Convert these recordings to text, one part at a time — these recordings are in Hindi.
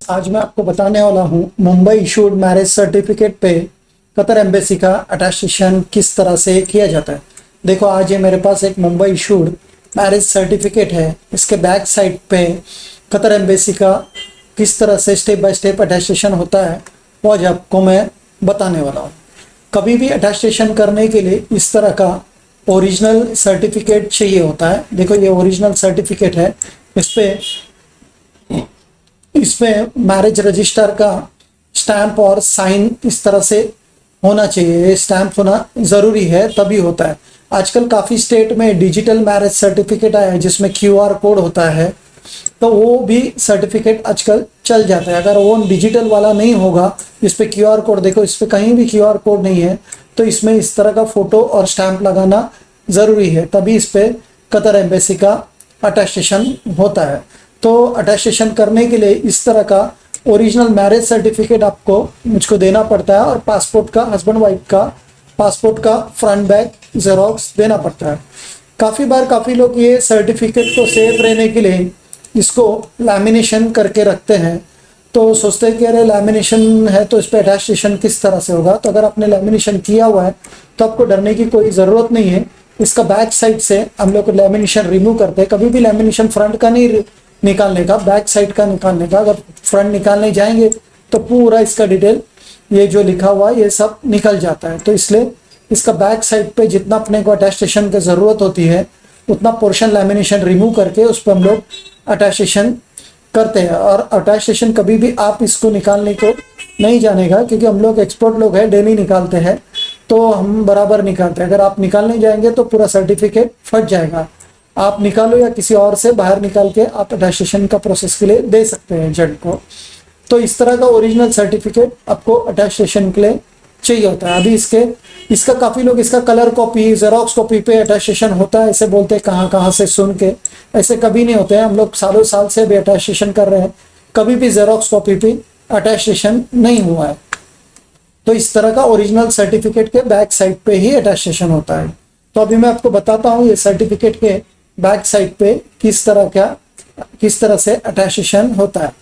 आज मैं आपको बताने वाला हूँ मुंबई इशूड मैरिज सर्टिफिकेट पे कतर एम्बेसी का अटेस्टेशन किस तरह से किया जाता है। देखो, आज ये मेरे पास एक मुंबई इशूड मैरिज सर्टिफिकेट है। इसके बैक साइड पे कतर एम्बेसी का किस तरह से स्टेप बाय स्टेप अटेस्टेशन होता है वो आज आपको मैं बताने वाला हूँ। कभी भी अटेस्टेशन करने के लिए इस तरह का ओरिजिनल सर्टिफिकेट चाहिए होता है। देखो, ये ओरिजिनल सर्टिफिकेट है। इसमें मैरिज रजिस्टर का स्टैंप और साइन इस तरह से होना चाहिए। ये स्टैंप होना ज़रूरी है, तभी होता है। आजकल काफ़ी स्टेट में डिजिटल मैरिज सर्टिफिकेट आया है जिसमें QR कोड होता है, तो वो भी सर्टिफिकेट आजकल चल जाता है। अगर वो डिजिटल वाला नहीं होगा, इस पर QR कोड, देखो इस पर कहीं भी QR कोड नहीं है, तो इसमें इस तरह का फ़ोटो और स्टैंप लगाना ज़रूरी है, तभी इस पर कतर एम्बेसी का अटेस्टेशन होता है। तो अटेस्टेशन करने के लिए इस तरह का ओरिजिनल मैरिज सर्टिफिकेट आपको मुझको देना पड़ता है, और पासपोर्ट का, हस्बैंड वाइफ का पासपोर्ट का फ्रंट बैक जेरोक्स देना पड़ता है। काफ़ी लोग ये सर्टिफिकेट को सेफ रहने के लिए इसको लैमिनेशन करके रखते हैं। तो सोचते हैं कि अरे लैमिनेशन है तो इस पर अटेस्टेशन किस तरह से होगा। तो अगर आपने लैमिनेशन किया हुआ है तो आपको डरने की कोई ज़रूरत नहीं है। इसका बैक साइड से हम लोग लैमिनेशन रिमूव करते हैं। कभी भी लैमिनेशन फ्रंट का नहीं निकालने का, बैक साइड का निकालने का। अगर फ्रंट निकालने जाएंगे तो पूरा इसका डिटेल, ये जो लिखा हुआ है, ये सब निकल जाता है। तो इसलिए इसका बैक साइड पे जितना अपने को अटेस्टेशन की ज़रूरत होती है उतना पोर्शन लैमिनेशन रिमूव करके उस पर हम लोग अटेस्टेशन करते हैं। और अटेस्टेशन कभी भी आप इसको निकालने को नहीं जानेगा, क्योंकि हम लोग एक्सपर्ट लोग हैं, डेली निकालते हैं, तो हम बराबर निकालते हैं। अगर आप निकालने जाएंगे तो पूरा सर्टिफिकेट फट जाएगा। आप निकालो या किसी और से बाहर निकाल के आप अटेस्टेशन का प्रोसेस के लिए दे सकते हैं एजेंट को। तो इस तरह का ओरिजिनल सर्टिफिकेट आपको अटेस्टेशन के लिए चाहिए होता है। अभी इसका काफ़ी लोग इसका कलर कॉपी, जेरोक्स कॉपी पे अटेस्टेशन होता है ऐसे बोलते हैं, कहाँ से सुन के। ऐसे कभी नहीं होते हैं। हम लोग सालों साल से भी अटेस्टेशन कर रहे हैं, कभी भी जेरोक्स कॉपी पे अटेस्टेशन नहीं हुआ है। तो इस तरह का ओरिजिनल सर्टिफिकेट के बैक साइड पे ही अटेस्टेशन होता है। तो अभी मैं आपको बताता हूँ ये सर्टिफिकेट के बैक साइड पे किस तरह से अटेस्टेशन होता है।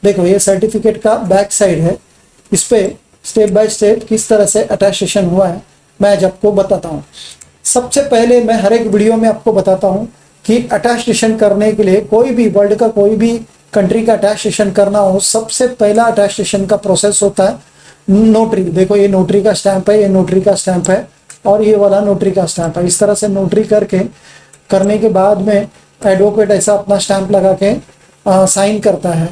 देखो, ये सर्टिफिकेट का बैक साइड है। इस पे स्टेप बाय स्टेप किस तरह से अटेस्टेशन हुआ है मैं आज आपको बताता हूँ। सबसे पहले मैं हर एक वीडियो में आपको बताता हूँ कि अटेस्टेशन करने के लिए, कोई भी वर्ल्ड का कोई भी कंट्री का अटेस्टेशन करना हो, सबसे पहला अटेस्टेशन का प्रोसेस होता है नोटरी। देखो, ये नोटरी का स्टैंप है, ये नोटरी का स्टैंप है, और ये वाला नोटरी का स्टैंप है। इस तरह से नोटरी करने के बाद में एडवोकेट ऐसा अपना स्टैंप लगा के साइन करता है।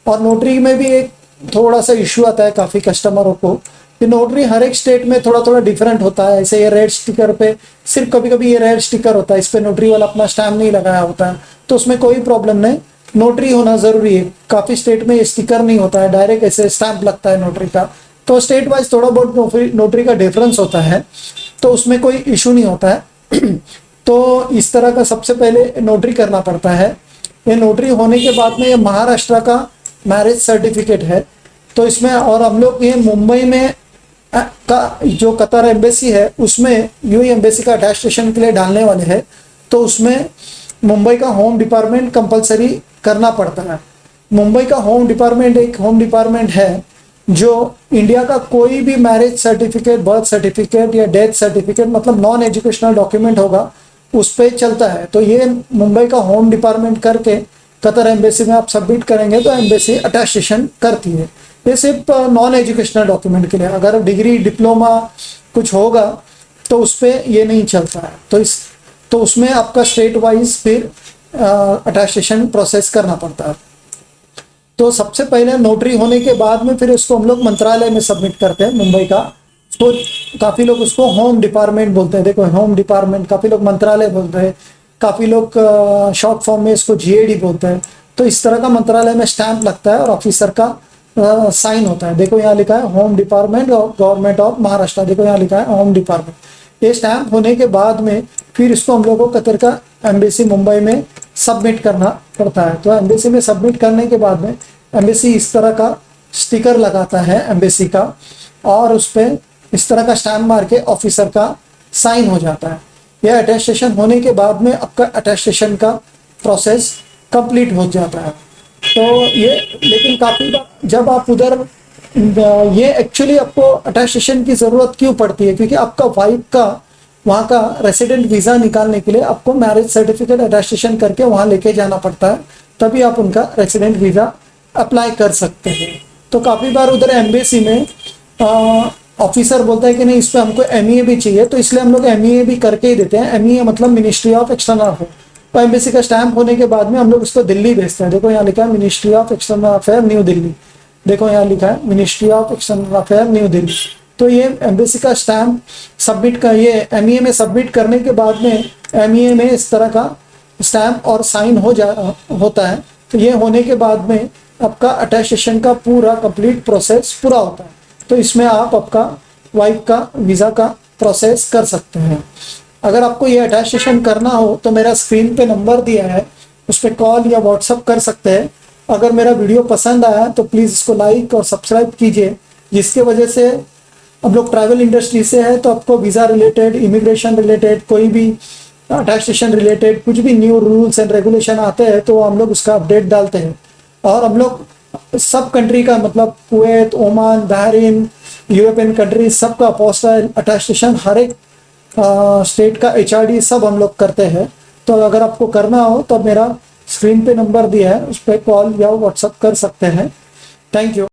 और नोटरी में भी एक थोड़ा सा इशू आता है काफ़ी कस्टमरों को कि नोटरी हर एक स्टेट में थोड़ा डिफरेंट होता है। ऐसे ये रेड स्टिकर पे सिर्फ कभी ये रेड स्टिकर होता है, इस पर नोटरी वाला अपना स्टैम्प नहीं लगाया होता है, तो उसमें कोई प्रॉब्लम नहीं। नोटरी होना ज़रूरी है। काफ़ी स्टेट में ये स्टिकर नहीं होता है, डायरेक्ट ऐसे स्टैंप लगता है नोटरी का। तो स्टेट वाइज थोड़ा बहुत नोटरी का डिफरेंस होता है, तो उसमें कोई इशू नहीं होता है। तो इस तरह का सबसे पहले नोटरी करना पड़ता है। ये नोटरी होने के बाद में ये महाराष्ट्र का मैरिज सर्टिफिकेट है। तो इसमें, और हम लोग ये मुंबई में का जो कतर एम्बेसी है उसमें यूएई एम्बेसी का अटेस्टेशन के लिए डालने वाले हैं, तो उसमें मुंबई का होम डिपार्टमेंट कंपलसरी करना पड़ता है। मुंबई का होम डिपार्टमेंट एक होम डिपार्टमेंट है जो इंडिया का कोई भी मैरिज सर्टिफिकेट, बर्थ सर्टिफिकेट या डेथ सर्टिफिकेट, मतलब नॉन एजुकेशनल डॉक्यूमेंट होगा, उस पर चलता है। तो ये मुंबई का होम डिपार्टमेंट करके कतर एम्बेसी में आप सबमिट करेंगे तो एम्बेसी अटेस्टेशन करती है। ये सिर्फ नॉन एजुकेशनल डॉक्यूमेंट के लिए, अगर डिग्री डिप्लोमा कुछ होगा तो उस पर ये नहीं चलता है। तो उसमें आपका स्टेट वाइज फिर अटेस्टेशन प्रोसेस करना पड़ता है। तो सबसे पहले नोटरी होने के बाद में फिर उसको हम लोग मंत्रालय में सबमिट करते हैं मुंबई का। तो काफ़ी लोग उसको होम डिपार्टमेंट बोलते हैं। देखो, होम डिपार्टमेंट, काफ़ी लोग मंत्रालय बोलते हैं, काफ़ी लोग शॉर्ट फॉर्म में इसको GAD बोलते हैं। तो इस तरह का मंत्रालय में स्टैंप लगता है और ऑफिसर का साइन होता है। देखो, यहाँ लिखा है होम डिपार्टमेंट और गवर्नमेंट ऑफ महाराष्ट्र। देखो, यहाँ लिखा है होम डिपार्टमेंट। ये स्टैंप होने के बाद में फिर इसको हम लोगों को कतर का एम्बेसी मुंबई में सबमिट करना पड़ता है। तो एम्बेसी में सबमिट करने के बाद में एम्बेसी इस तरह का स्टिकर लगाता है एम्बेसी का, और उस पर इस तरह का स्टैम्प मार के ऑफिसर का साइन हो जाता है। यह अटेस्टेशन होने के बाद में आपका अटेस्टेशन का प्रोसेस कंप्लीट हो जाता है। तो ये लेकिन काफ़ी बार जब आप उधर ये एक्चुअली आपको अटेस्टेशन की ज़रूरत क्यों पड़ती है, क्योंकि आपका वाइफ का वहाँ का रेसिडेंट वीज़ा निकालने के लिए आपको मैरिज सर्टिफिकेट अटेस्टेशन करके वहाँ लेके जाना पड़ता है, तभी आप उनका रेसिडेंट वीज़ा अप्लाई कर सकते हैं। तो काफ़ी बार उधर एम्बेसी में ऑफिसर बोलता है कि नहीं, इस पर हमको एमईए भी चाहिए, तो इसलिए हम लोग एमईए भी करके ही देते हैं। एमईए मतलब मिनिस्ट्री ऑफ एक्सटर्नल अफेयर। तो एम्बेसी का स्टैंप होने के बाद में हम लोग उसको दिल्ली भेजते हैं। देखो यहाँ लिखा है ministry of external affair new Delhi. देखो यहाँ लिखा है ministry of external affair new Delhi. तो ये एम्बेसी का स्टैंप सबमिट का ये एमईए में सबमिट करने के बाद में एमईए में इस तरह का स्टैंप और साइन होता है। तो ये होने के बाद में आपका अटेस्टेशन का पूरा कंप्लीट प्रोसेस पूरा होता है। तो इसमें आप आपका वाइफ का वीज़ा का प्रोसेस कर सकते हैं। अगर आपको ये अटेस्टेशन करना हो तो मेरा स्क्रीन पे नंबर दिया है, उस पर कॉल या व्हाट्सअप कर सकते हैं। अगर मेरा वीडियो पसंद आया तो प्लीज़ इसको लाइक और सब्सक्राइब कीजिए, जिसके वजह से हम लोग ट्रैवल इंडस्ट्री से है, तो आपको वीज़ा रिलेटेड, इमिग्रेशन रिलेटेड, कोई भी अटेस्टेशन रिलेटेड कुछ भी न्यू रूल्स एंड रेगुलेशन आते हैं तो हम लोग उसका अपडेट डालते हैं। और हम लोग सब कंट्री का मतलब Kuwait, Oman, Bahrain, European country सबका अपोस्टाइल अटेस्टेशन हर एक स्टेट का एचआरडी सब हम लोग करते हैं। तो अगर आपको करना हो तो मेरा स्क्रीन पे नंबर दिया है, उस पर कॉल या व्हाट्सअप कर सकते हैं। Thank you.